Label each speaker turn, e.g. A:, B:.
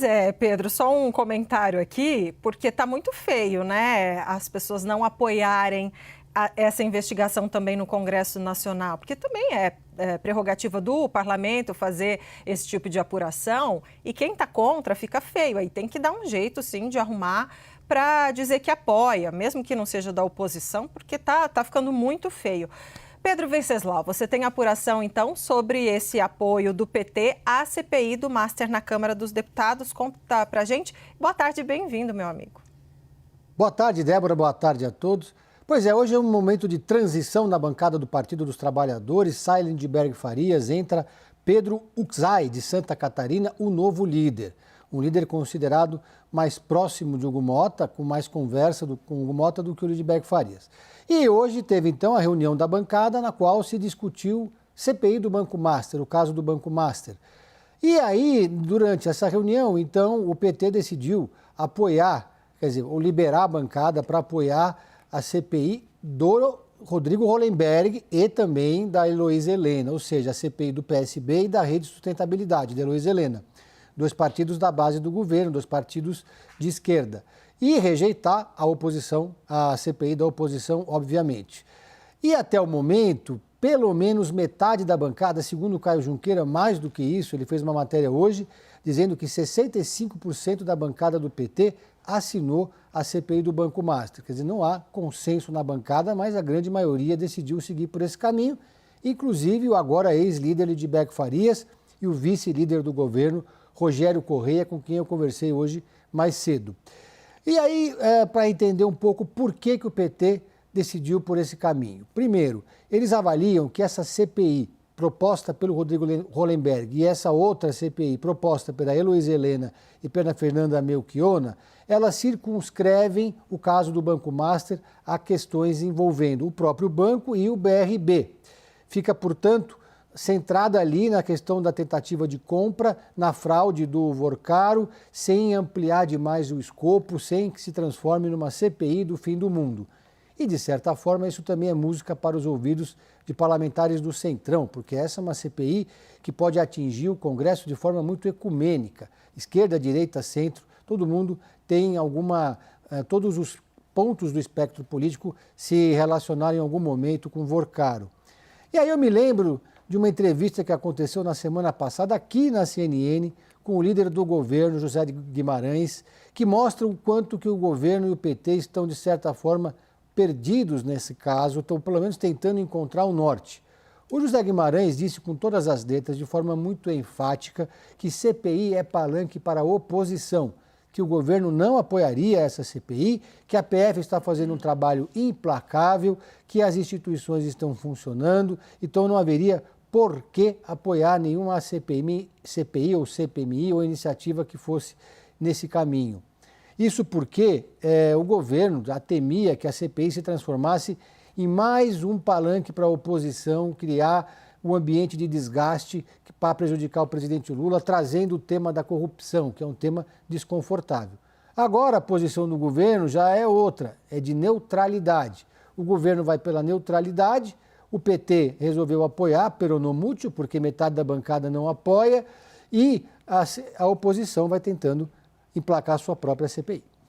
A: é, Pedro, só um comentário aqui, porque está muito feio, né? As pessoas não apoiarem essa investigação também no Congresso Nacional, porque também é prerrogativa do parlamento fazer esse tipo de apuração, e quem está contra fica feio. Aí tem que dar um jeito, sim, de arrumar para dizer que apoia, mesmo que não seja da oposição, porque tá ficando muito feio. Pedro Venceslau, você tem apuração, então, sobre esse apoio do PT à CPI do Master na Câmara dos Deputados. Conta pra gente. Boa tarde e bem-vindo, meu amigo.
B: Boa tarde, Débora. Boa tarde a todos. Pois é, hoje é um momento de transição na bancada do Partido dos Trabalhadores. Sai Lindbergh Farias, entra Pedro Uczai, de Santa Catarina, o novo líder. Um líder considerado mais próximo de Hugo Motta, com mais conversa com Hugo Motta do que o Lindbergh Farias. E hoje teve, então, a reunião da bancada na qual se discutiu CPI do Banco Master, o caso do Banco Master. E aí, durante essa reunião, então, o PT decidiu apoiar, quer dizer, ou liberar a bancada para apoiar a CPI do Rodrigo Hollenberg e também da Heloísa Helena, ou seja, a CPI do PSB e da Rede de Sustentabilidade, da Heloísa Helena. Dois partidos da base do governo, dois partidos de esquerda. E rejeitar a oposição, a CPI da oposição, obviamente. E até o momento, pelo menos metade da bancada, segundo o Caio Junqueira, mais do que isso, ele fez uma matéria hoje, dizendo que 65% da bancada do PT assinou a CPI do Banco Master. Quer dizer, não há consenso na bancada, mas a grande maioria decidiu seguir por esse caminho, inclusive o agora ex-líder Lindbergh Farias e o vice-líder do governo, Rogério Correia, com quem eu conversei hoje mais cedo. E aí, para entender um pouco por que o PT decidiu por esse caminho. Primeiro, eles avaliam que essa CPI proposta pelo Rodrigo Hollenberg e essa outra CPI proposta pela Heloísa Helena e pela Fernanda Melchiona, elas circunscrevem o caso do Banco Master a questões envolvendo o próprio banco e o BRB. Fica, portanto, centrada ali na questão da tentativa de compra, na fraude do Vorcaro, sem ampliar demais o escopo, sem que se transforme numa CPI do fim do mundo. E, de certa forma, isso também é música para os ouvidos de parlamentares do Centrão, porque essa é uma CPI que pode atingir o Congresso de forma muito ecumênica. Esquerda, direita, centro, todo mundo tem todos os pontos do espectro político se relacionarem em algum momento com o Vorcaro. E aí eu me lembro de uma entrevista que aconteceu na semana passada aqui na CNN com o líder do governo, José Guimarães, que mostra o quanto que o governo e o PT estão, de certa forma, perdidos nesse caso, estão pelo menos tentando encontrar o norte. O José Guimarães disse com todas as letras, de forma muito enfática, que CPI é palanque para a oposição, que o governo não apoiaria essa CPI, que a PF está fazendo um trabalho implacável, que as instituições estão funcionando, então não haveria por que apoiar nenhuma CPI ou CPMI ou iniciativa que fosse nesse caminho. Isso porque o governo já temia que a CPI se transformasse em mais um palanque para a oposição, criar um ambiente de desgaste para prejudicar o presidente Lula, trazendo o tema da corrupção, que é um tema desconfortável. Agora a posição do governo já é outra, é de neutralidade. O governo vai pela neutralidade, o PT resolveu apoiar, peronomútil, porque metade da bancada não apoia, e a oposição vai tentando emplacar sua própria CPI.